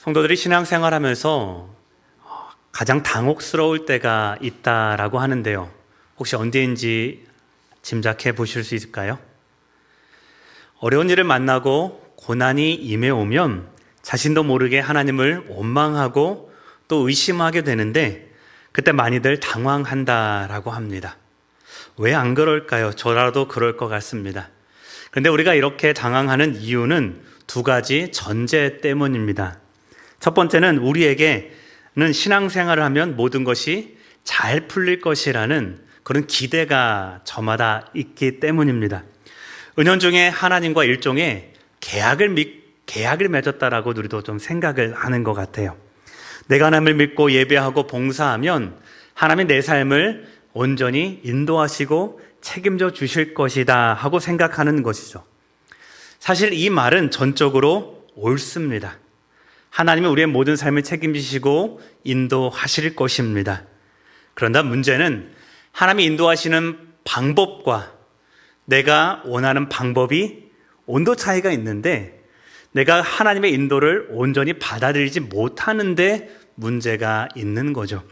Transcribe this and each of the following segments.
성도들이 신앙생활하면서 가장 당혹스러울 때가 있다라고 하는데요. 혹시 언제인지 짐작해 보실 수 있을까요? 어려운 일을 만나고 고난이 임해오면 자신도 모르게 하나님을 원망하고 또 의심하게 되는데 그때 많이들 당황한다라고 합니다. 왜 안 그럴까요? 저라도 그럴 것 같습니다. 그런데 우리가 이렇게 당황하는 이유는 두 가지 전제 때문입니다. 첫 번째는 우리에게는 신앙생활을 하면 모든 것이 잘 풀릴 것이라는 그런 기대가 저마다 있기 때문입니다. 은연중에 하나님과 일종의 계약을 맺었다라고 우리도 좀 생각을 하는 것 같아요. 내가 하나님을 믿고 예배하고 봉사하면 하나님이 내 삶을 온전히 인도하시고 책임져 주실 것이다 하고 생각하는 것이죠. 사실 이 말은 전적으로 옳습니다. 하나님은 우리의 모든 삶을 책임지시고 인도하실 것입니다. 그런데 문제는 하나님이 인도하시는 방법과 내가 원하는 방법이 온도 차이가 있는데 내가 하나님의 인도를 온전히 받아들이지 못하는데 문제가 있는 거죠.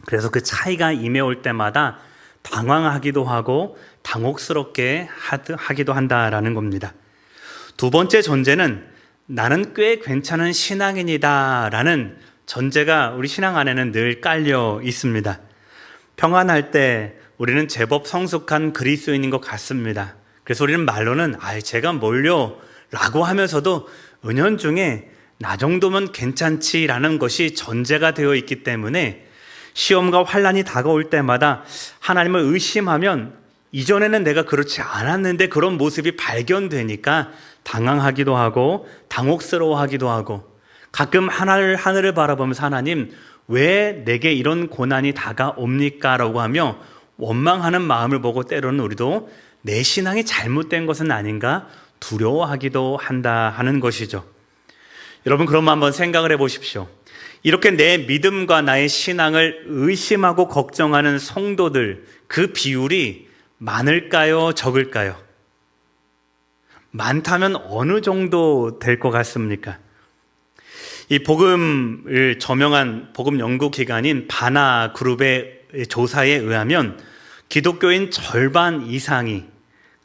그래서 그 차이가 임해올 때마다 당황하기도 하고 당혹스럽게 하기도 한다라는 겁니다. 두 번째 전제는 나는 꽤 괜찮은 신앙인이다 라는 전제가 우리 신앙 안에는 늘 깔려 있습니다. 평안할 때 우리는 제법 성숙한 그리스도인인 것 같습니다. 그래서 우리는 말로는 제가 뭘요? 라고 하면서도 은연중에 나 정도면 괜찮지라는 것이 전제가 되어 있기 때문에 시험과 환난이 다가올 때마다 하나님을 의심하면 이전에는 내가 그렇지 않았는데 그런 모습이 발견되니까 당황하기도 하고 당혹스러워하기도 하고 가끔 하늘을 바라보면서 하나님 왜 내게 이런 고난이 다가옵니까? 라고 하며 원망하는 마음을 보고 때로는 우리도 내 신앙이 잘못된 것은 아닌가 두려워하기도 한다 하는 것이죠. 여러분 그럼 한번 생각을 해보십시오. 이렇게 내 믿음과 나의 신앙을 의심하고 걱정하는 성도들 그 비율이 많을까요? 적을까요? 많다면 어느 정도 될 것 같습니까? 이 복음을 저명한 복음 연구기관인 바나 그룹의 조사에 의하면 기독교인 절반 이상이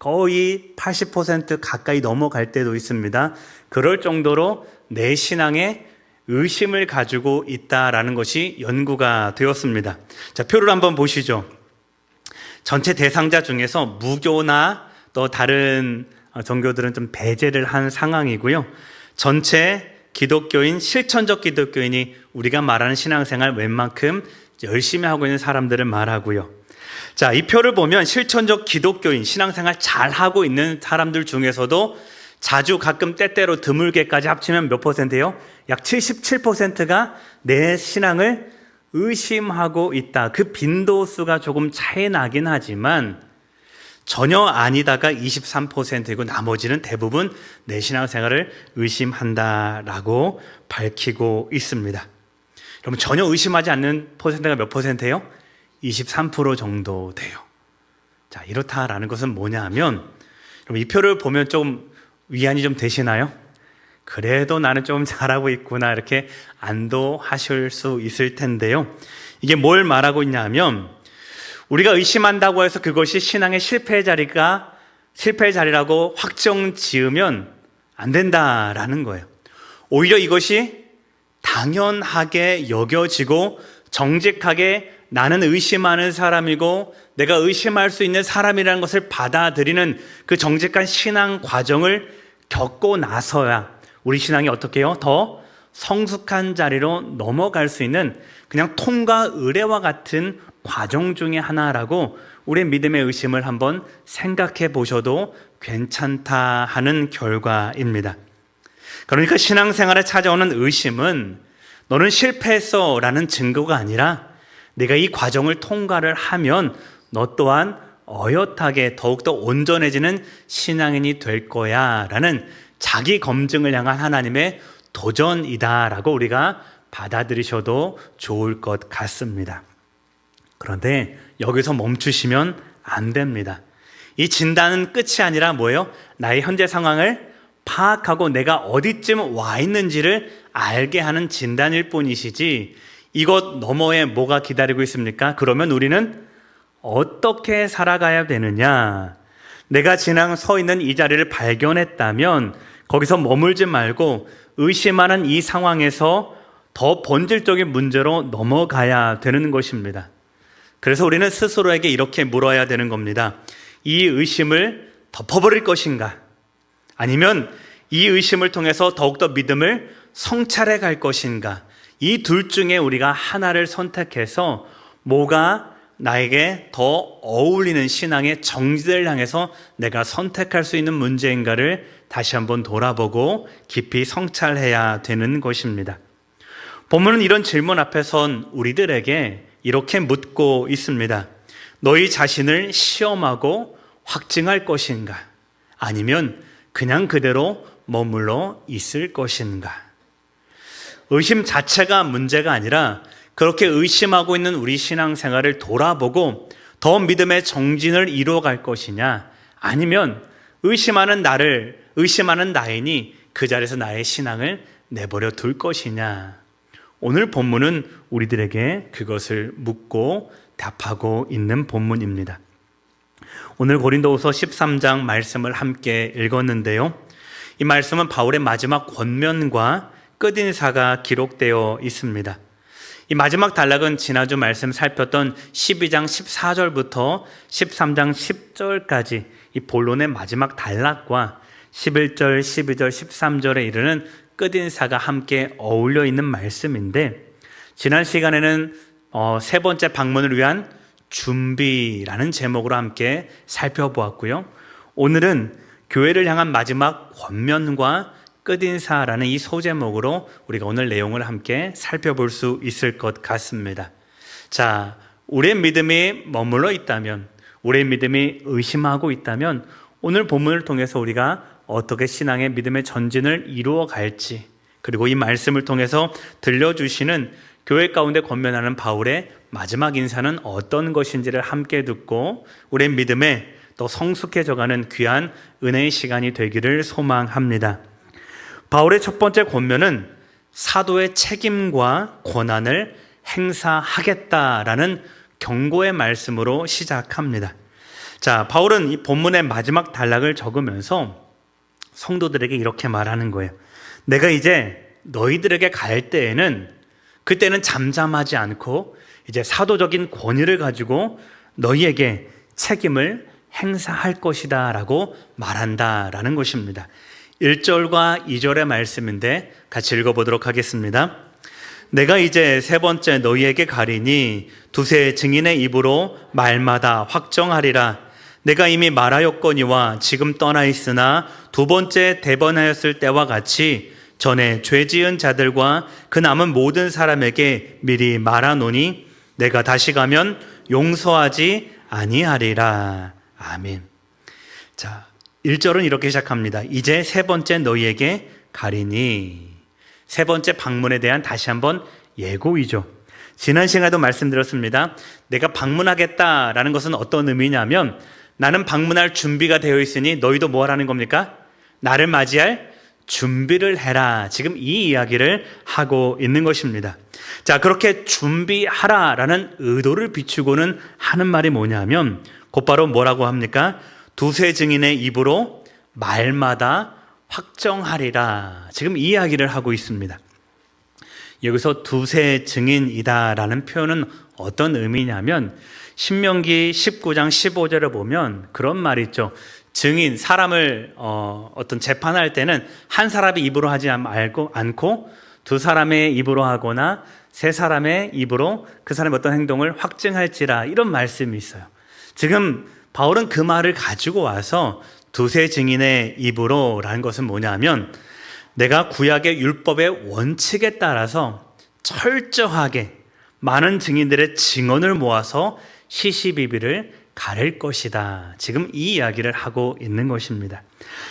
거의 80% 가까이 넘어갈 때도 있습니다. 그럴 정도로 내 신앙에 의심을 가지고 있다라는 것이 연구가 되었습니다. 자, 표를 한번 보시죠. 전체 대상자 중에서 무교나 또 다른 종교들은 좀 배제를 한 상황이고요. 전체 기독교인, 실천적 기독교인이 우리가 말하는 신앙생활 웬만큼 열심히 하고 있는 사람들을 말하고요. 자, 이 표를 보면 실천적 기독교인, 신앙생활 잘하고 있는 사람들 중에서도 자주 가끔 때때로 드물게까지 합치면 몇 %예요? 약 77%가 내 신앙을 의심하고 있다. 그 빈도수가 조금 차이 나긴 하지만 전혀 아니다가 23%이고 나머지는 대부분 내 신앙생활을 의심한다라고 밝히고 있습니다. 여러분 전혀 의심하지 않는 퍼센트가 몇 %예요? 23% 정도 돼요. 자, 이렇다라는 것은 뭐냐 하면 여러분 이 표를 보면 좀 위안이 좀 되시나요? 그래도 나는 좀 잘하고 있구나 이렇게 안도하실 수 있을 텐데요. 이게 뭘 말하고 있냐 하면 우리가 의심한다고 해서 그것이 신앙의 실패의 자리라고 확정 지으면 안 된다라는 거예요. 오히려 이것이 당연하게 여겨지고 정직하게 나는 의심하는 사람이고 내가 의심할 수 있는 사람이라는 것을 받아들이는 그 정직한 신앙 과정을 겪고 나서야 우리 신앙이 어떻게 해요? 더 성숙한 자리로 넘어갈 수 있는 그냥 통과 의례와 같은 과정 중에 하나라고 우리의 믿음의 의심을 한번 생각해 보셔도 괜찮다 하는 결과입니다. 그러니까 신앙생활에 찾아오는 의심은 너는 실패했어 라는 증거가 아니라 내가 이 과정을 통과를 하면 너 또한 어엿하게 더욱더 온전해지는 신앙인이 될 거야 라는 자기 검증을 향한 하나님의 도전이다라고 우리가 받아들이셔도 좋을 것 같습니다. 그런데 여기서 멈추시면 안 됩니다. 이 진단은 끝이 아니라 뭐예요? 나의 현재 상황을 파악하고 내가 어디쯤 와 있는지를 알게 하는 진단일 뿐이시지 이것 너머에 뭐가 기다리고 있습니까? 그러면 우리는 어떻게 살아가야 되느냐? 내가 지금 서 있는 이 자리를 발견했다면 거기서 머물지 말고 의심하는 이 상황에서 더 본질적인 문제로 넘어가야 되는 것입니다. 그래서 우리는 스스로에게 이렇게 물어야 되는 겁니다. 이 의심을 덮어버릴 것인가? 아니면 이 의심을 통해서 더욱더 믿음을 성찰해 갈 것인가? 이 둘 중에 우리가 하나를 선택해서 뭐가 나에게 더 어울리는 신앙의 정지를 향해서 내가 선택할 수 있는 문제인가를 다시 한번 돌아보고 깊이 성찰해야 되는 것입니다. 본문은 이런 질문 앞에 선 우리들에게 이렇게 묻고 있습니다. 너희 자신을 시험하고 확증할 것인가? 아니면 그냥 그대로 머물러 있을 것인가? 의심 자체가 문제가 아니라 그렇게 의심하고 있는 우리 신앙생활을 돌아보고 더 믿음의 정진을 이루어갈 것이냐? 아니면 의심하는 나인이 그 자리에서 나의 신앙을 내버려 둘 것이냐? 오늘 본문은 우리들에게 그것을 묻고 답하고 있는 본문입니다. 오늘 고린도후서 13장 말씀을 함께 읽었는데요. 이 말씀은 바울의 마지막 권면과 끝인사가 기록되어 있습니다. 이 마지막 단락은 지난주 말씀 살폈던 12장 14절부터 13장 10절까지 이 본론의 마지막 단락과 11절, 12절, 13절에 이르는 끝인사가 함께 어울려 있는 말씀인데 지난 시간에는 세 번째 방문을 위한 준비라는 제목으로 함께 살펴보았고요. 오늘은 교회를 향한 마지막 권면과 끝인사라는 이 소제목으로 우리가 오늘 내용을 함께 살펴볼 수 있을 것 같습니다. 자, 우리의 믿음이 머물러 있다면, 우리의 믿음이 의심하고 있다면 오늘 본문을 통해서 우리가 어떻게 신앙의 믿음의 전진을 이루어 갈지, 그리고 이 말씀을 통해서 들려주시는 교회 가운데 권면하는 바울의 마지막 인사는 어떤 것인지를 함께 듣고 우리의 믿음에 더 성숙해져가는 귀한 은혜의 시간이 되기를 소망합니다. 바울의 첫 번째 권면은 사도의 책임과 권한을 행사하겠다라는 경고의 말씀으로 시작합니다. 자, 바울은 이 본문의 마지막 단락을 적으면서 성도들에게 이렇게 말하는 거예요. 내가 이제 너희들에게 갈 때에는 그때는 잠잠하지 않고 이제 사도적인 권위를 가지고 너희에게 책임을 행사할 것이다 라고 말한다라는 것입니다. 1절과 2절의 말씀인데 같이 읽어보도록 하겠습니다. 내가 이제 세 번째 너희에게 가리니 두세 증인의 입으로 말마다 확정하리라. 내가 이미 말하였거니와 지금 떠나 있으나 두 번째 대번하였을 때와 같이 전에 죄 지은 자들과 그 남은 모든 사람에게 미리 말하노니 내가 다시 가면 용서하지 아니하리라. 아멘. 자, 1절은 이렇게 시작합니다. 이제 세 번째 너희에게 가리니. 세 번째 방문에 대한 다시 한번 예고이죠. 지난 시간에도 말씀드렸습니다. 내가 방문하겠다라는 것은 어떤 의미냐면 나는 방문할 준비가 되어 있으니 너희도 뭐 하라는 겁니까? 나를 맞이할 준비를 해라. 지금 이 이야기를 하고 있는 것입니다. 자, 그렇게 준비하라라는 의도를 비추고는 하는 말이 뭐냐면 곧바로 뭐라고 합니까? 두세 증인의 입으로 말마다 확정하리라. 지금 이 이야기를 하고 있습니다. 여기서 두세 증인이다라는 표현은 어떤 의미냐면 신명기 19장 15절에 보면 그런 말이 있죠. 증인, 사람을 어떤 재판할 때는 한 사람의 입으로 하지 않고 두 사람의 입으로 하거나 세 사람의 입으로 그 사람의 어떤 행동을 확증할지라, 이런 말씀이 있어요. 지금 바울은 그 말을 가지고 와서 두세 증인의 입으로 라는 것은 뭐냐면 내가 구약의 율법의 원칙에 따라서 철저하게 많은 증인들의 증언을 모아서 시시비비를 가릴 것이다. 지금 이 이야기를 하고 있는 것입니다.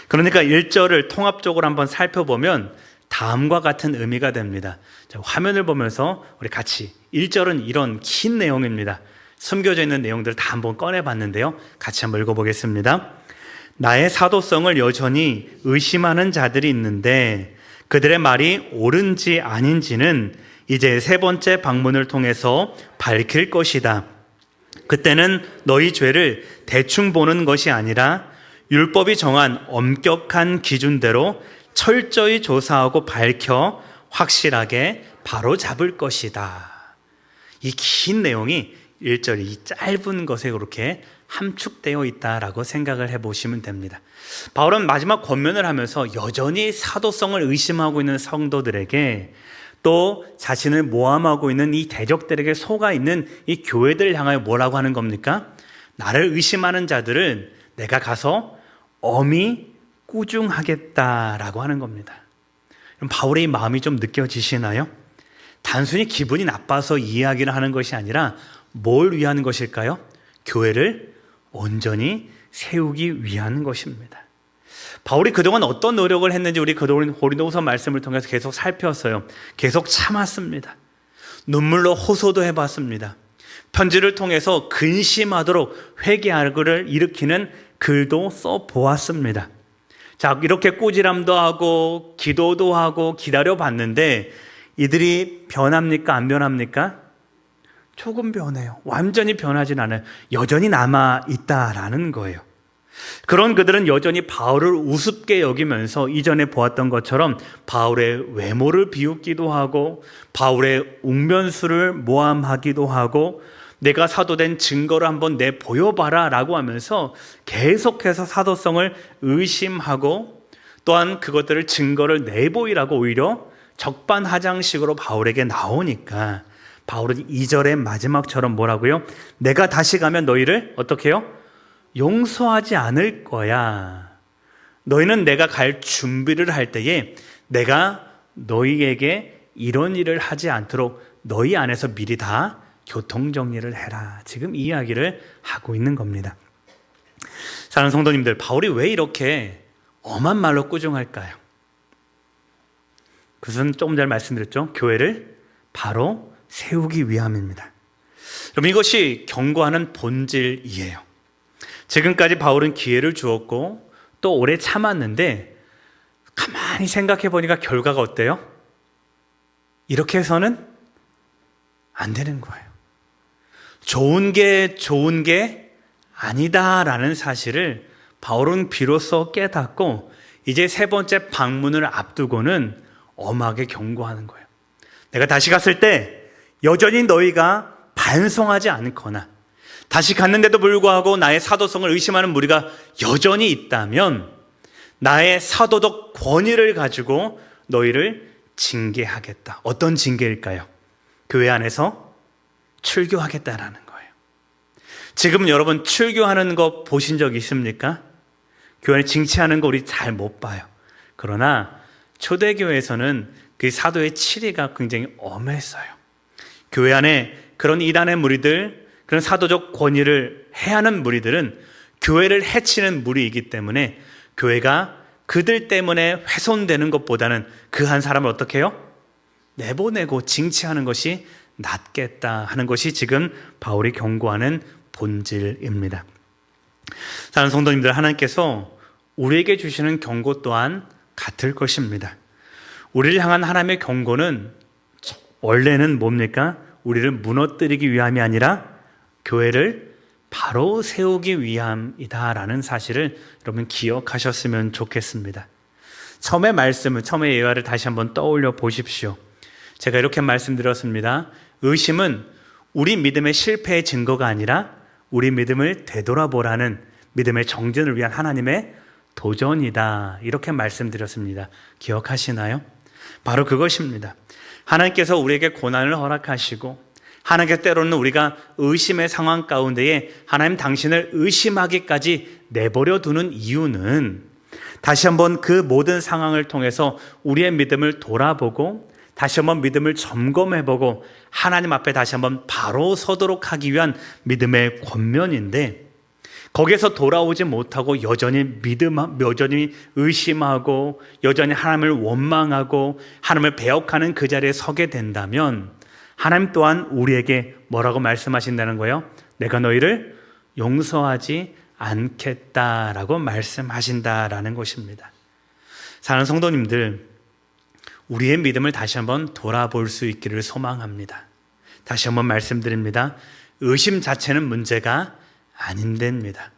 그러니까 1절을 통합적으로 한번 살펴보면 다음과 같은 의미가 됩니다. 자, 화면을 보면서 우리 같이 1절은 이런 긴 내용입니다. 숨겨져 있는 내용들을 다 한번 꺼내봤는데요. 같이 한번 읽어보겠습니다. 나의 사도성을 여전히 의심하는 자들이 있는데 그들의 말이 옳은지 아닌지는 이제 세 번째 방문을 통해서 밝힐 것이다. 그때는 너희 죄를 대충 보는 것이 아니라 율법이 정한 엄격한 기준대로 철저히 조사하고 밝혀 확실하게 바로잡을 것이다. 이 긴 내용이 1절 이 짧은 것에 그렇게 함축되어 있다라고 생각을 해보시면 됩니다. 바울은 마지막 권면을 하면서 여전히 사도성을 의심하고 있는 성도들에게 또 자신을 모함하고 있는 이 대적들에게 속아 있는 이 교회들을 향하여 뭐라고 하는 겁니까? 나를 의심하는 자들은 내가 가서 엄히 꾸중하겠다라고 하는 겁니다. 그럼 바울의 이 마음이 좀 느껴지시나요? 단순히 기분이 나빠서 이야기를 하는 것이 아니라 뭘 위한 것일까요? 교회를 온전히 세우기 위한 것입니다. 바울이 그동안 어떤 노력을 했는지 우리 고린도후서 말씀을 통해서 계속 살폈어요. 계속 참았습니다. 눈물로 호소도 해봤습니다. 편지를 통해서 근심하도록 회개하기를 일으키는 글도 써보았습니다. 자, 이렇게 꾸지람도 하고 기도도 하고 기다려봤는데 이들이 변합니까? 안 변합니까? 조금 변해요. 완전히 변하진 않아요. 여전히 남아있다라는 거예요. 그런 그들은 여전히 바울을 우습게 여기면서 이전에 보았던 것처럼 바울의 외모를 비웃기도 하고 바울의 웅변수를 모함하기도 하고 내가 사도된 증거를 한번 내보여봐라 라고 하면서 계속해서 사도성을 의심하고 또한 그것들을 증거를 내보이라고 오히려 적반하장식으로 바울에게 나오니까 바울은 2절의 마지막처럼 뭐라고요? 내가 다시 가면 너희를 어떻게 해요? 용서하지 않을 거야. 너희는 내가 갈 준비를 할 때에 내가 너희에게 이런 일을 하지 않도록 너희 안에서 미리 다 교통정리를 해라. 지금 이 이야기를 하고 있는 겁니다. 사랑하는 성도님들, 바울이 왜 이렇게 엄한 말로 꾸중할까요? 그것은 조금 전에 말씀드렸죠. 교회를 바로 세우기 위함입니다. 여러분, 이것이 경고하는 본질이에요. 지금까지 바울은 기회를 주었고 또 오래 참았는데 가만히 생각해 보니까 결과가 어때요? 이렇게 해서는 안 되는 거예요. 좋은 게 아니다라는 사실을 바울은 비로소 깨닫고 이제 세 번째 방문을 앞두고는 엄하게 경고하는 거예요. 내가 다시 갔을 때 여전히 너희가 반성하지 않거나 다시 갔는데도 불구하고 나의 사도성을 의심하는 무리가 여전히 있다면 나의 사도적 권위를 가지고 너희를 징계하겠다. 어떤 징계일까요? 교회 안에서 출교하겠다라는 거예요. 지금 여러분 출교하는 거 보신 적 있습니까? 교회 안에 징치하는 거 우리 잘 못 봐요. 그러나 초대교회에서는 그 사도의 치리가 굉장히 엄했어요. 교회 안에 그런 이단의 무리들, 그런 사도적 권위를 해하는 무리들은 교회를 해치는 무리이기 때문에 교회가 그들 때문에 훼손되는 것보다는 그 한 사람을 어떻게 해요? 내보내고 징치하는 것이 낫겠다 하는 것이 지금 바울이 경고하는 본질입니다. 사랑하는 성도님들, 하나님께서 우리에게 주시는 경고 또한 같을 것입니다. 우리를 향한 하나님의 경고는 원래는 뭡니까? 우리를 무너뜨리기 위함이 아니라 교회를 바로 세우기 위함이다라는 사실을 여러분 기억하셨으면 좋겠습니다. 처음의 예화를 다시 한번 떠올려 보십시오. 제가 이렇게 말씀드렸습니다. 의심은 우리 믿음의 실패의 증거가 아니라 우리 믿음을 되돌아보라는 믿음의 정진을 위한 하나님의 도전이다. 이렇게 말씀드렸습니다. 기억하시나요? 바로 그것입니다. 하나님께서 우리에게 고난을 허락하시고 하나님께 때로는 우리가 의심의 상황 가운데에 하나님 당신을 의심하기까지 내버려 두는 이유는 다시 한번 그 모든 상황을 통해서 우리의 믿음을 돌아보고 다시 한번 믿음을 점검해보고 하나님 앞에 다시 한번 바로 서도록 하기 위한 믿음의 권면인데 거기에서 돌아오지 못하고 여전히 의심하고 여전히 하나님을 원망하고 하나님을 배역하는 그 자리에 서게 된다면 하나님 또한 우리에게 뭐라고 말씀하신다는 거예요? 내가 너희를 용서하지 않겠다라고 말씀하신다라는 것입니다. 사랑하는 성도님들, 우리의 믿음을 다시 한번 돌아볼 수 있기를 소망합니다. 다시 한번 말씀드립니다. 의심 자체는 문제가 아닌답니다.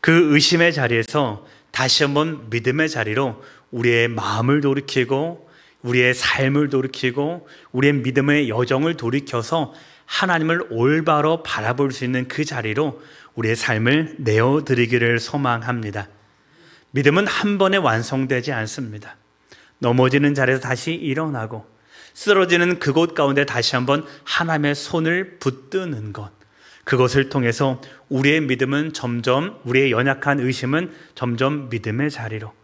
그 의심의 자리에서 다시 한번 믿음의 자리로 우리의 마음을 돌이키고 우리의 삶을 돌이키고 우리의 믿음의 여정을 돌이켜서 하나님을 올바로 바라볼 수 있는 그 자리로 우리의 삶을 내어드리기를 소망합니다. 믿음은 한 번에 완성되지 않습니다. 넘어지는 자리에서 다시 일어나고 쓰러지는 그곳 가운데 다시 한번 하나님의 손을 붙드는 것, 그것을 통해서 우리의 믿음은 점점, 우리의 연약한 의심은 점점 믿음의 자리로,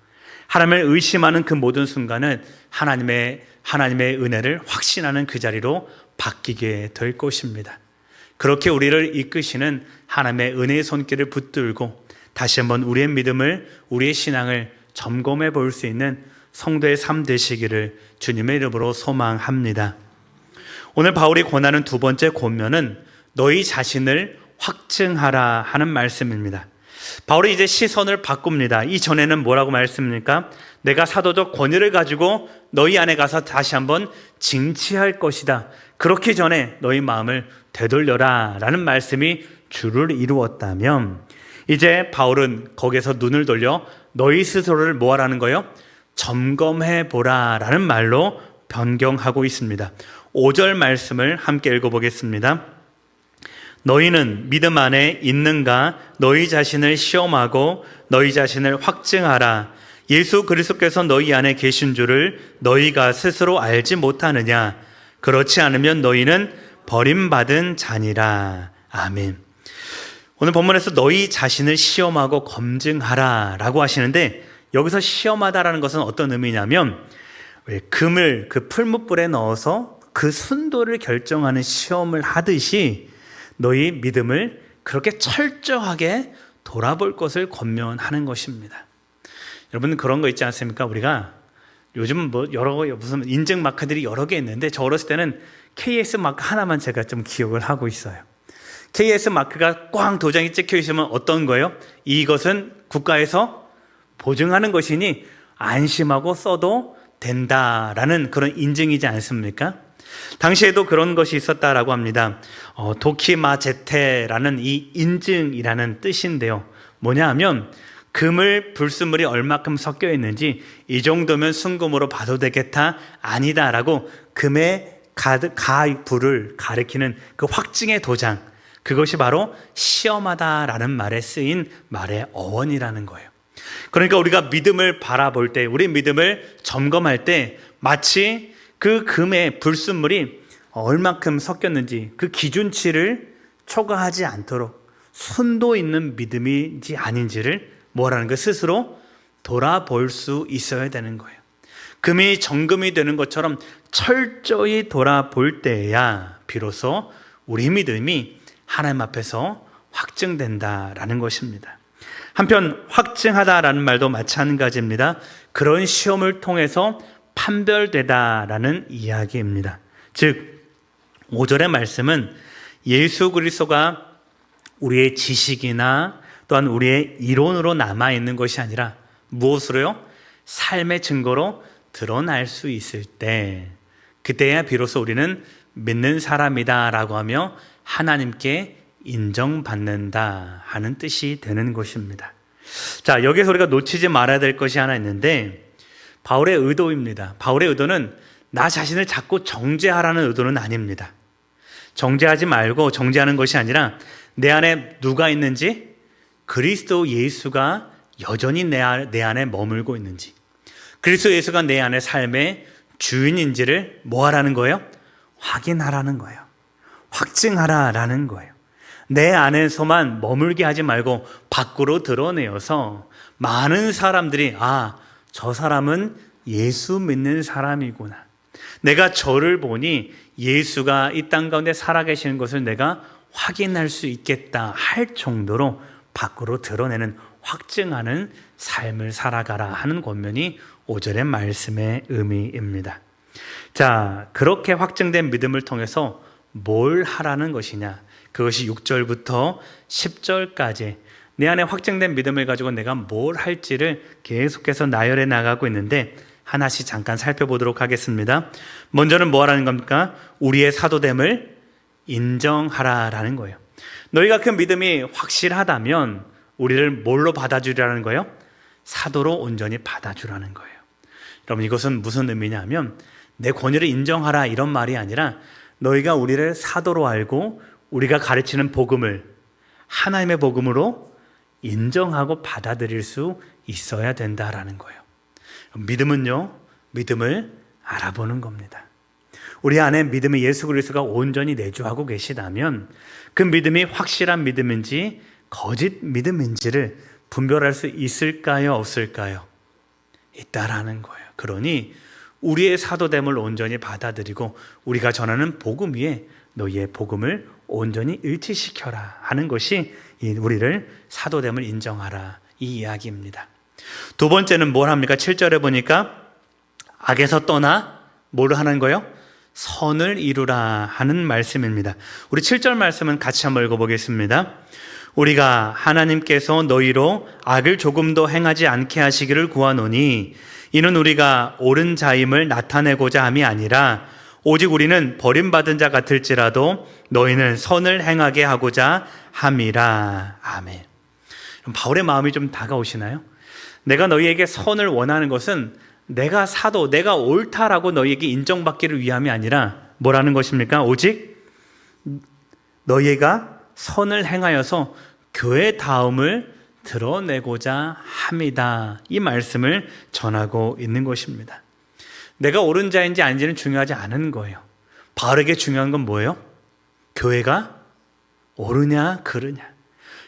하나님을 의심하는 그 모든 순간은 하나님의 은혜를 확신하는 그 자리로 바뀌게 될 것입니다. 그렇게 우리를 이끄시는 하나님의 은혜의 손길을 붙들고 다시 한번 우리의 믿음을, 우리의 신앙을 점검해 볼 수 있는 성도의 삶 되시기를 주님의 이름으로 소망합니다. 오늘 바울이 권하는 두 번째 권면은 너희 자신을 확증하라 하는 말씀입니다. 바울이 이제 시선을 바꿉니다. 이전에는 뭐라고 말씀입니까? 내가 사도적 권위를 가지고 너희 안에 가서 다시 한번 징치할 것이다. 그렇기 전에 너희 마음을 되돌려라 라는 말씀이 주를 이루었다면, 이제 바울은 거기에서 눈을 돌려 너희 스스로를 뭐하라는 거예요? 점검해 보라 라는 말로 변경하고 있습니다. 5절 말씀을 함께 읽어보겠습니다. 너희는 믿음 안에 있는가? 너희 자신을 시험하고 너희 자신을 확증하라. 예수 그리스도께서 너희 안에 계신 줄을 너희가 스스로 알지 못하느냐? 그렇지 않으면 너희는 버림받은 자니라. 아멘. 오늘 본문에서 너희 자신을 시험하고 검증하라 라고 하시는데, 여기서 시험하다라는 것은 어떤 의미냐면 금을 그 풀무불에 넣어서 그 순도를 결정하는 시험을 하듯이 너희 믿음을 그렇게 철저하게 돌아볼 것을 권면하는 것입니다. 여러분, 그런 거 있지 않습니까? 우리가 요즘 무슨 인증 마크들이 여러 개 있는데, 저 어렸을 때는 KS 마크 하나만 제가 좀 기억을 하고 있어요. KS 마크가 꽝 도장이 찍혀 있으면 어떤 거예요? 이것은 국가에서 보증하는 것이니 안심하고 써도 된다라는 그런 인증이지 않습니까? 당시에도 그런 것이 있었다라고 합니다. 도키마제테라는 이 인증이라는 뜻인데요. 뭐냐 하면 금을 불순물이 얼마큼 섞여 있는지 이 정도면 순금으로 봐도 되겠다, 아니다라고 금의 가불을 가리키는 그 확증의 도장, 그것이 바로 시험하다라는 말에 쓰인 말의 어원이라는 거예요. 그러니까 우리가 믿음을 바라볼 때, 우리 믿음을 점검할 때 마치 그 금의 불순물이 얼마큼 섞였는지 그 기준치를 초과하지 않도록 순도 있는 믿음인지 아닌지를 뭐라는 거 스스로 돌아볼 수 있어야 되는 거예요. 금이 정금이 되는 것처럼 철저히 돌아볼 때야 비로소 우리 믿음이 하나님 앞에서 확증된다라는 것입니다. 한편 확증하다라는 말도 마찬가지입니다. 그런 시험을 통해서 판별되다라는 이야기입니다. 즉 5절의 말씀은 예수 그리스도가 우리의 지식이나 또한 우리의 이론으로 남아있는 것이 아니라 무엇으로요? 삶의 증거로 드러날 수 있을 때, 그때야 비로소 우리는 믿는 사람이다 라고 하며 하나님께 인정받는다 하는 뜻이 되는 것입니다. 자, 여기서 우리가 놓치지 말아야 될 것이 하나 있는데, 바울의 의도입니다. 바울의 의도는 나 자신을 자꾸 정죄하라는 의도는 아닙니다. 정죄하지 말고, 정죄하는 것이 아니라 내 안에 누가 있는지, 그리스도 예수가 여전히 내 안에 머물고 있는지, 그리스도 예수가 내 안의 삶의 주인인지를 뭐 하라는 거예요? 확인하라는 거예요. 확증하라라는 거예요. 내 안에서만 머물게 하지 말고 밖으로 드러내어서 많은 사람들이 저 사람은 예수 믿는 사람이구나. 내가 저를 보니 예수가 이 땅 가운데 살아계시는 것을 내가 확인할 수 있겠다 할 정도로 밖으로 드러내는, 확증하는 삶을 살아가라 하는 권면이 5절의 말씀의 의미입니다. 자, 그렇게 확증된 믿음을 통해서 뭘 하라는 것이냐? 그것이 6절부터 10절까지 내 안에 확증된 믿음을 가지고 내가 뭘 할지를 계속해서 나열해 나가고 있는데 하나씩 잠깐 살펴보도록 하겠습니다. 먼저는 뭐 하라는 겁니까? 우리의 사도됨을 인정하라라는 거예요. 너희가 그 믿음이 확실하다면 우리를 뭘로 받아주라는 거예요? 사도로 온전히 받아주라는 거예요. 여러분, 이것은 무슨 의미냐면 내 권위를 인정하라 이런 말이 아니라 너희가 우리를 사도로 알고 우리가 가르치는 복음을 하나님의 복음으로 인정하고 받아들일 수 있어야 된다라는 거예요. 믿음은요, 믿음을 알아보는 겁니다. 우리 안에 믿음의 예수 그리스도가 온전히 내주하고 계시다면 그 믿음이 확실한 믿음인지 거짓 믿음인지를 분별할 수 있을까요? 없을까요? 있다라는 거예요. 그러니 우리의 사도됨을 온전히 받아들이고 우리가 전하는 복음 위에 너희의 복음을 온전히 일치시켜라 하는 것이 우리를 사도됨을 인정하라 이 이야기입니다. 두 번째는 뭘 합니까? 7절에 보니까 악에서 떠나 뭘 하는 거예요? 선을 이루라 하는 말씀입니다. 우리 7절 말씀은 같이 한번 읽어보겠습니다. 우리가 하나님께서 너희로 악을 조금도 행하지 않게 하시기를 구하노니 이는 우리가 옳은 자임을 나타내고자 함이 아니라 오직 우리는 버림받은 자 같을지라도 너희는 선을 행하게 하고자 함이라. 아멘. 바울의 마음이 좀 다가오시나요? 내가 너희에게 선을 원하는 것은 내가 사도, 내가 옳다라고 너희에게 인정받기를 위함이 아니라 뭐라는 것입니까? 오직 너희가 선을 행하여서 교회 다움을 드러내고자 합니다. 이 말씀을 전하고 있는 것입니다. 내가 옳은 자인지 아닌지는 중요하지 않은 거예요. 바울에게 중요한 건 뭐예요? 교회가 옳으냐 그르냐.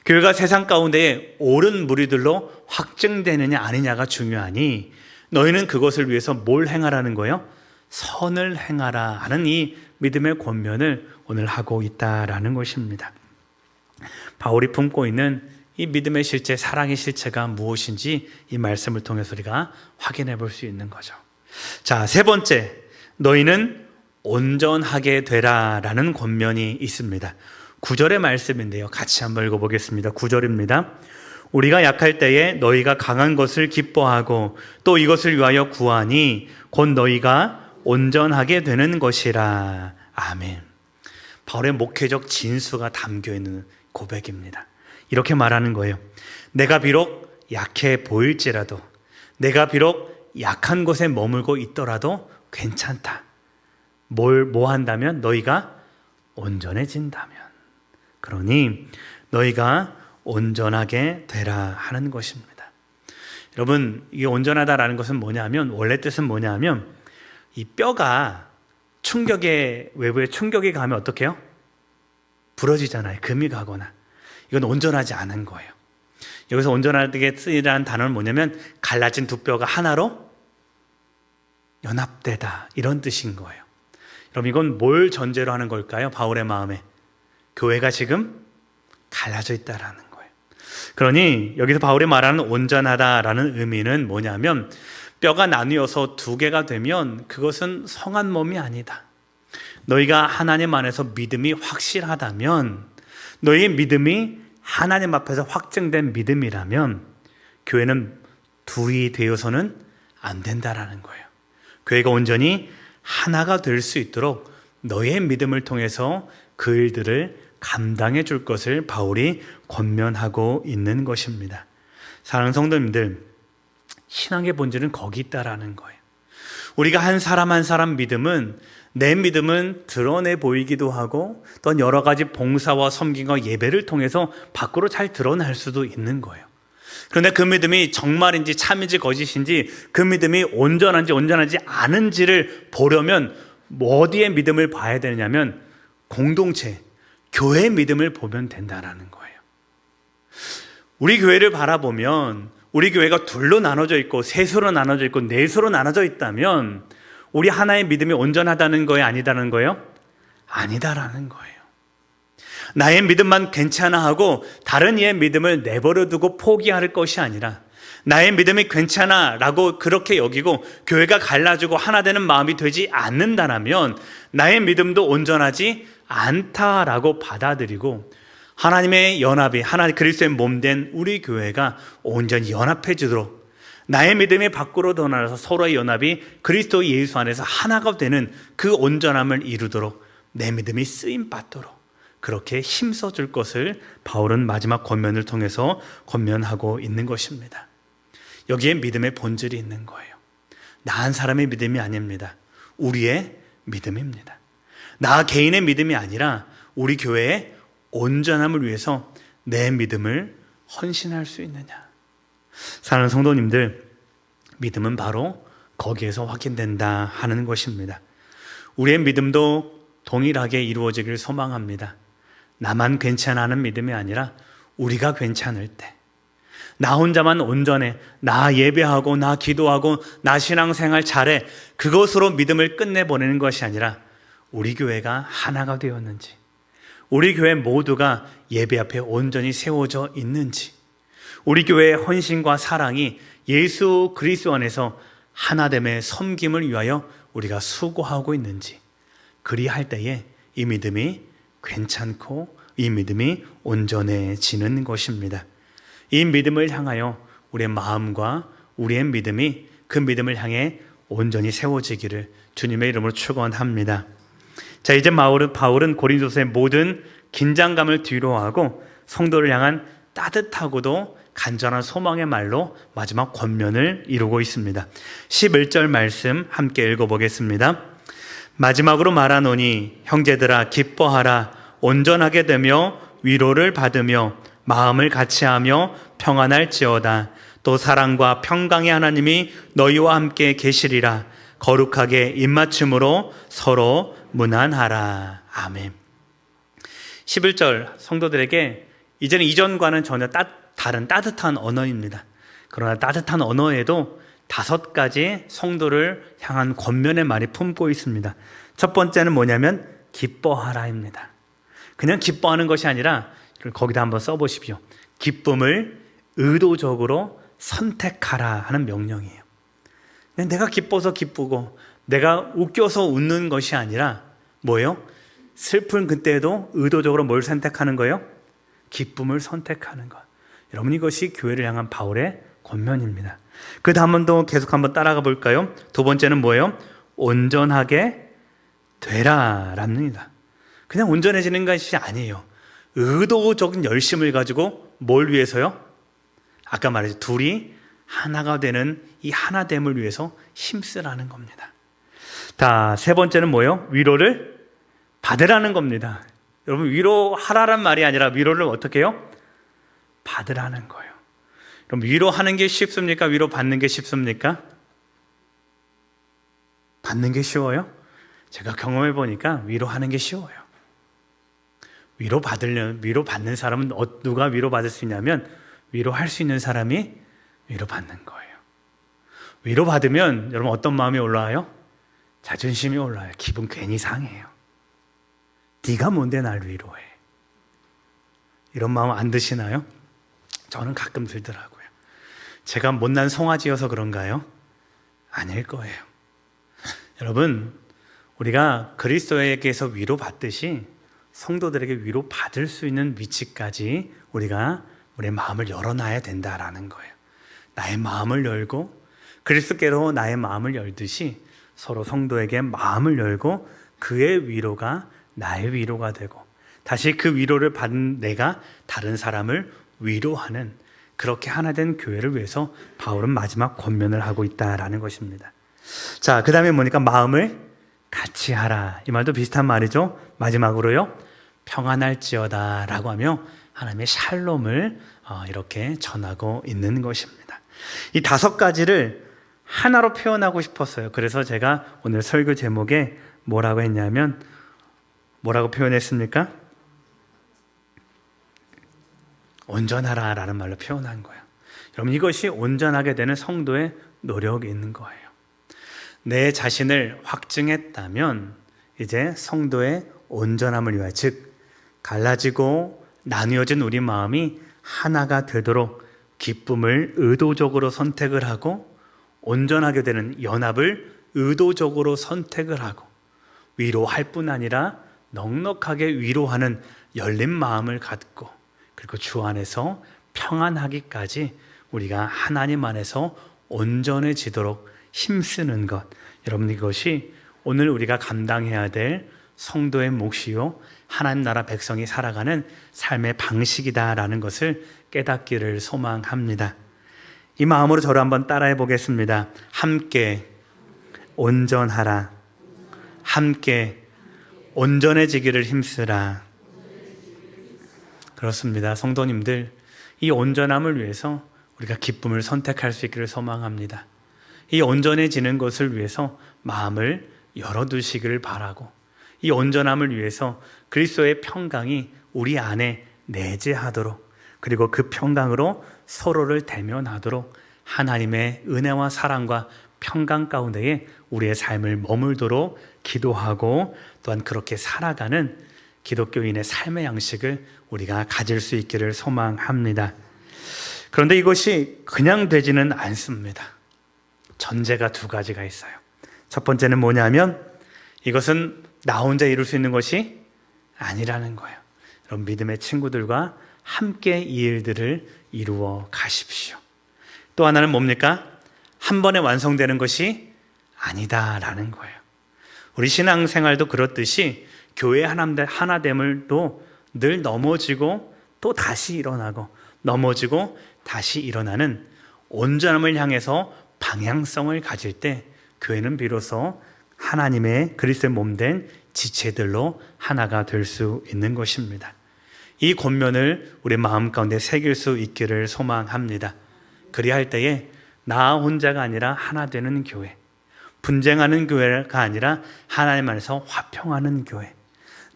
교회가 세상 가운데 옳은 무리들로 확증되느냐 아니냐가 중요하니 너희는 그것을 위해서 뭘 행하라는 거예요? 선을 행하라 하는 이 믿음의 권면을 오늘 하고 있다라는 것입니다. 바울이 품고 있는 이 믿음의 실체, 사랑의 실체가 무엇인지 이 말씀을 통해서 우리가 확인해 볼 수 있는 거죠. 자, 세 번째, 너희는 온전하게 되라라는 권면이 있습니다. 9절의 말씀인데요. 같이 한번 읽어보겠습니다. 9절입니다. 우리가 약할 때에 너희가 강한 것을 기뻐하고 또 이것을 위하여 구하니 곧 너희가 온전하게 되는 것이라. 아멘. 바울의 목회적 진수가 담겨있는 고백입니다. 이렇게 말하는 거예요. 내가 비록 약해 보일지라도, 내가 비록 약한 곳에 머물고 있더라도 괜찮다. 뭐 한다면? 너희가 온전해진다면. 그러니 너희가 온전하게 되라 하는 것입니다. 여러분, 이게 온전하다라는 것은 뭐냐면, 원래 뜻은 뭐냐면 이 뼈가 외부에 충격이 가면 어떻게 해요? 부러지잖아요. 금이 가거나. 이건 온전하지 않은 거예요. 여기서 온전하게 쓰이라는 단어는 뭐냐면 갈라진 두 뼈가 하나로 연합되다 이런 뜻인 거예요. 그럼 이건 뭘 전제로 하는 걸까요? 바울의 마음에 교회가 지금 갈라져 있다라는 거예요. 그러니 여기서 바울이 말하는 온전하다라는 의미는 뭐냐면 뼈가 나뉘어서 두 개가 되면 그것은 성한 몸이 아니다. 너희가 하나님 안에서 믿음이 확실하다면, 너희의 믿음이 하나님 앞에서 확증된 믿음이라면 교회는 둘이 되어서는 안 된다라는 거예요. 교회가 온전히 하나가 될 수 있도록 너희의 믿음을 통해서 그 일들을 감당해 줄 것을 바울이 권면하고 있는 것입니다. 사랑하는 성도님들, 신앙의 본질은 거기 있다라는 거예요. 우리가 한 사람 한 사람 믿음은, 내 믿음은 드러내 보이기도 하고 또 여러 가지 봉사와 섬김과 예배를 통해서 밖으로 잘 드러날 수도 있는 거예요. 그런데 그 믿음이 정말인지 참인지 거짓인지, 그 믿음이 온전한지 온전하지 않은지를 보려면 어디에 믿음을 봐야 되냐면 공동체, 교회의 믿음을 보면 된다라는 거예요. 우리 교회를 바라보면 우리 교회가 둘로 나눠져 있고 셋으로 나눠져 있고 넷으로 나눠져 있다면 우리 하나의 믿음이 온전하다는 거예요? 아니다는 거예요? 아니다라는 거예요. 나의 믿음만 괜찮아 하고 다른 이의 믿음을 내버려 두고 포기할 것이 아니라, 나의 믿음이 괜찮아 라고 그렇게 여기고 교회가 갈라지고 하나 되는 마음이 되지 않는다라면 나의 믿음도 온전하지 않다라고 받아들이고 하나님의 연합이, 하나님 그리스도의 몸된 우리 교회가 온전히 연합해지도록, 나의 믿음이 밖으로 드러나서 서로의 연합이 그리스도 예수 안에서 하나가 되는 그 온전함을 이루도록 내 믿음이 쓰임 받도록 그렇게 힘써 줄 것을 바울은 마지막 권면을 통해서 권면하고 있는 것입니다. 여기에 믿음의 본질이 있는 거예요. 나 한 사람의 믿음이 아닙니다. 우리의 믿음입니다. 나 개인의 믿음이 아니라 우리 교회의 온전함을 위해서 내 믿음을 헌신할 수 있느냐. 사랑하는 성도님들, 믿음은 바로 거기에서 확인된다 하는 것입니다. 우리의 믿음도 동일하게 이루어지기를 소망합니다. 나만 괜찮아하는 믿음이 아니라 우리가 괜찮을 때, 나 혼자만 온전해, 나 예배하고 나 기도하고 나 신앙생활 잘해, 그것으로 믿음을 끝내보내는 것이 아니라 우리 교회가 하나가 되었는지, 우리 교회 모두가 예배 앞에 온전히 세워져 있는지, 우리 교회의 헌신과 사랑이 예수 그리스도 안에서 하나됨의 섬김을 위하여 우리가 수고하고 있는지, 그리할 때에 이 믿음이 괜찮고 이 믿음이 온전해지는 것입니다. 이 믿음을 향하여 우리의 마음과 우리의 믿음이 그 믿음을 향해 온전히 세워지기를 주님의 이름으로 축원합니다. 자, 이제 바울은 고린도서의 모든 긴장감을 뒤로하고 성도를 향한 따뜻하고도 간절한 소망의 말로 마지막 권면을 이루고 있습니다. 11절 말씀 함께 읽어보겠습니다. 마지막으로 말하노니 형제들아 기뻐하라. 온전하게 되며 위로를 받으며 마음을 같이하며 평안할지어다. 또 사랑과 평강의 하나님이 너희와 함께 계시리라. 거룩하게 입맞춤으로 서로 문안하라. 아멘. 11절 성도들에게 이제는 이전과는 전혀 다른 따뜻한 언어입니다. 그러나 따뜻한 언어에도 5가지 성도를 향한 권면의 말이 품고 있습니다. 첫 번째는 뭐냐면 기뻐하라입니다. 그냥 기뻐하는 것이 아니라 거기다 한번 써보십시오. 기쁨을 의도적으로 선택하라 하는 명령이에요. 내가 기뻐서 기쁘고 내가 웃겨서 웃는 것이 아니라 뭐예요? 슬픈 그때에도 의도적으로 뭘 선택하는 거예요? 기쁨을 선택하는 것. 여러분, 이것이 교회를 향한 바울의 권면입니다. 그 다음은 또 계속 한번 따라가 볼까요? 두 번째는 뭐예요? 온전하게 되라랍니다. 그냥 온전해지는 것이 아니에요. 의도적인 열심을 가지고 뭘 위해서요? 아까 말했죠. 둘이 하나가 되는 이 하나됨을 위해서 힘쓰라는 겁니다. 자, 세 번째는 뭐예요? 위로를 받으라는 겁니다. 여러분, 위로하라란 말이 아니라 위로를 어떻게 해요? 받으라는 거예요. 그럼 위로하는 게 쉽습니까? 위로 받는 게 쉽습니까? 받는 게 쉬워요? 제가 경험해 보니까 위로하는 게 쉬워요. 위로 받는 사람은 누가 위로받을 수 있냐면 위로할 수 있는 사람이 위로받는 거예요. 위로받으면 여러분 어떤 마음이 올라와요? 자존심이 올라와요. 기분 괜히 상해요. 네가 뭔데 날 위로해? 이런 마음 안 드시나요? 저는 가끔 들더라고요. 제가 못난 송아지여서 그런가요? 아닐 거예요. 여러분, 우리가 그리스도에게서 위로받듯이 성도들에게 위로받을 수 있는 위치까지 우리가 우리의 마음을 열어놔야 된다라는 거예요. 나의 마음을 열고 그리스도께로 나의 마음을 열듯이 서로 성도에게 마음을 열고 그의 위로가 나의 위로가 되고 다시 그 위로를 받은 내가 다른 사람을 위로하는 그렇게 하나 된 교회를 위해서 바울은 마지막 권면을 하고 있다라는 것입니다. 자, 그 다음에 뭐니까 마음을 같이 하라. 이 말도 비슷한 말이죠. 마지막으로요. 평안할지어다 라고 하며 하나님의 샬롬을 이렇게 전하고 있는 것입니다. 이 5가지를 하나로 표현하고 싶었어요. 그래서 제가 오늘 설교 제목에 뭐라고 했냐면 뭐라고 표현했습니까? 온전하라 라는 말로 표현한 거예요. 여러분, 이것이 온전하게 되는 성도의 노력이 있는 거예요. 내 자신을 확증했다면 이제 성도의 온전함을 위하여, 즉 갈라지고 나뉘어진 우리 마음이 하나가 되도록 기쁨을 의도적으로 선택을 하고 온전하게 되는 연합을 의도적으로 선택을 하고 위로할 뿐 아니라 넉넉하게 위로하는 열린 마음을 갖고 그리고 주 안에서 평안하기까지 우리가 하나님 안에서 온전해지도록 힘쓰는 것, 여러분 이것이 오늘 우리가 감당해야 될 성도의 몫이요 하나님 나라 백성이 살아가는 삶의 방식이다라는 것을 깨닫기를 소망합니다. 이 마음으로 저를 한번 따라해 보겠습니다. 함께 온전하라. 함께 온전해지기를 힘쓰라. 그렇습니다. 성도님들, 이 온전함을 위해서 우리가 기쁨을 선택할 수 있기를 소망합니다. 이 온전해지는 것을 위해서 마음을 열어두시기를 바라고, 이 온전함을 위해서 그리스도의 평강이 우리 안에 내재하도록, 그리고 그 평강으로 서로를 대면하도록 하나님의 은혜와 사랑과 평강 가운데에 우리의 삶을 머물도록 기도하고, 또한 그렇게 살아가는 기독교인의 삶의 양식을 우리가 가질 수 있기를 소망합니다. 그런데 이것이 그냥 되지는 않습니다. 전제가 두 가지가 있어요. 첫 번째는 뭐냐면 이것은 나 혼자 이룰 수 있는 것이 아니라는 거예요. 여러분, 믿음의 친구들과 함께 이 일들을 이루어 가십시오. 또 하나는 뭡니까? 한 번에 완성되는 것이 아니다라는 거예요. 우리 신앙생활도 그렇듯이 교회 하나됨을도 늘 넘어지고 또 다시 일어나고 넘어지고 다시 일어나는 온전함을 향해서 방향성을 가질 때 교회는 비로소 하나님의 그리스도의 몸된 지체들로 하나가 될 수 있는 것입니다. 이 권면을 우리 마음 가운데 새길 수 있기를 소망합니다. 그리할 때에 나 혼자가 아니라 하나 되는 교회, 분쟁하는 교회가 아니라 하나님 안에서 화평하는 교회,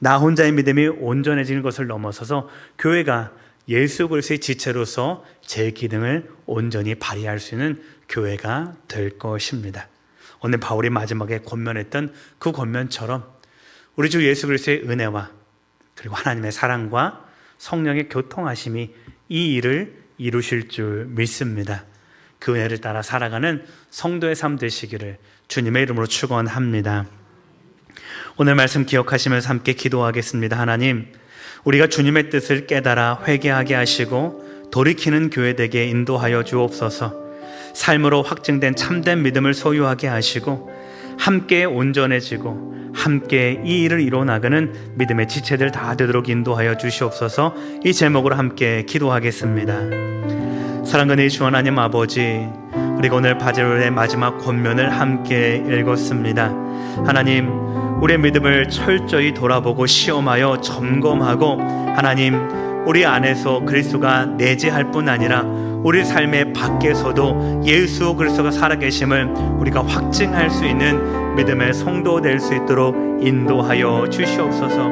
나 혼자의 믿음이 온전해지는 것을 넘어서서 교회가 예수 그리스도의 지체로서 제 기능을 온전히 발휘할 수 있는 교회가 될 것입니다. 오늘 바울이 마지막에 권면했던 그 권면처럼 우리 주 예수 그리스도의 은혜와 그리고 하나님의 사랑과 성령의 교통하심이 이 일을 이루실 줄 믿습니다. 그 은혜를 따라 살아가는 성도의 삶 되시기를 주님의 이름으로 축원합니다. 오늘 말씀 기억하시면서 함께 기도하겠습니다. 하나님, 우리가 주님의 뜻을 깨달아 회개하게 하시고 돌이키는 교회 되게 인도하여 주옵소서. 삶으로 확증된 참된 믿음을 소유하게 하시고 함께 온전해지고 함께 이 일을 이뤄나가는 믿음의 지체들 다 되도록 인도하여 주시옵소서. 이 제목으로 함께 기도하겠습니다. 사랑하는 주 하나님 아버지, 그리고 오늘 바젤의 마지막 권면을 함께 읽었습니다. 하나님, 우리의 믿음을 철저히 돌아보고 시험하여 점검하고 하나님, 우리 안에서 그리스도가 내재할 뿐 아니라 우리 삶의 밖에서도 예수 그리스도가 살아계심을 우리가 확증할 수 있는 믿음의 성도 될 수 있도록 인도하여 주시옵소서.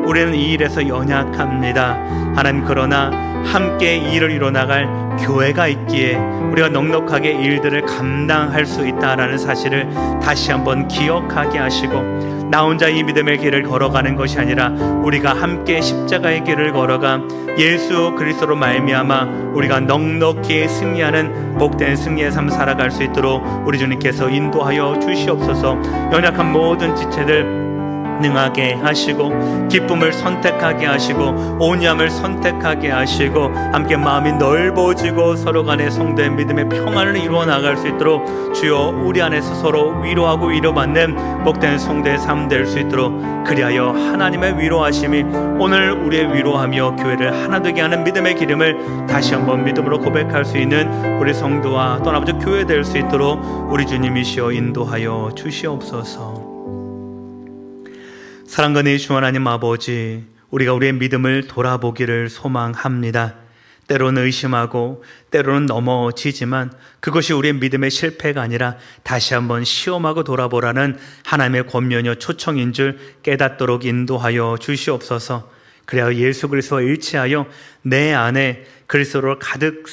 우리는 이 일에서 연약합니다. 하나님, 그러나 함께 이 일을 이뤄나갈 교회가 있기에 우리가 넉넉하게 일들을 감당할 수 있다라는 사실을 다시 한번 기억하게 하시고, 나 혼자 이 믿음의 길을 걸어가는 것이 아니라 우리가 함께 십자가의 길을 걸어가 예수 그리스도로 말미암아 우리가 넉넉히 승리하는 복된 승리의 삶 살아갈 수 있도록 우리 주님께서 인도하여 주시옵소서. 연약한 모든 지체들 능하게 하시고 기쁨을 선택하게 하시고 온유함을 선택하게 하시고 함께 마음이 넓어지고 서로 간의 성도의 믿음의 평안을 이루어 나갈 수 있도록 주여 우리 안에서 서로 위로하고 위로받는 복된 성도의 삶 될 수 있도록, 그리하여 하나님의 위로하심이 오늘 우리의 위로하며 교회를 하나 되게 하는 믿음의 기름을 다시 한번 믿음으로 고백할 수 있는 우리 성도와 또 아버지 교회 될 수 있도록 우리 주님이시여 인도하여 주시옵소서. 사랑하는 주 하나님 아버지, 우리가 우리의 믿음을 돌아보기를 소망합니다. 때로는 의심하고 때로는 넘어지지만 그것이 우리의 믿음의 실패가 아니라 다시 한번 시험하고 돌아보라는 하나님의 권면이요 초청인 줄 깨닫도록 인도하여 주시옵소서. 그래야 예수 그리스도와 일치하여 내 안에 그리스도로 가득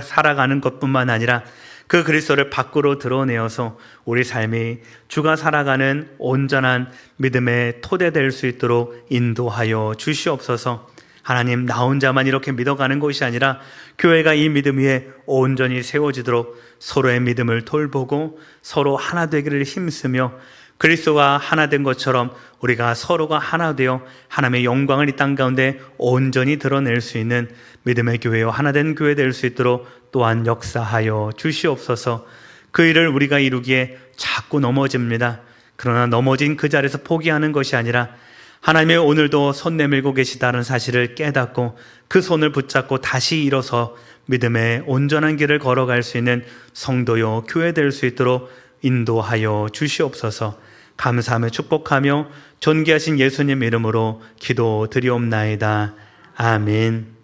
살아가는 것뿐만 아니라 그 그리스도를 밖으로 드러내어서 우리 삶이 주가 살아가는 온전한 믿음의 토대 될 수 있도록 인도하여 주시옵소서. 하나님, 나 혼자만 이렇게 믿어가는 것이 아니라 교회가 이 믿음 위에 온전히 세워지도록 서로의 믿음을 돌보고 서로 하나 되기를 힘쓰며 그리스도와 하나 된 것처럼 우리가 서로가 하나 되어 하나님의 영광을 이 땅 가운데 온전히 드러낼 수 있는 믿음의 교회와 하나 된 교회 될 수 있도록 또한 역사하여 주시옵소서. 그 일을 우리가 이루기에 자꾸 넘어집니다. 그러나 넘어진 그 자리에서 포기하는 것이 아니라 하나님이 오늘도 손 내밀고 계시다는 사실을 깨닫고 그 손을 붙잡고 다시 일어서 믿음의 온전한 길을 걸어갈 수 있는 성도요 교회 될 수 있도록 인도하여 주시옵소서. 감사하며 축복하며 존귀하신 예수님 이름으로 기도드리옵나이다. 아멘.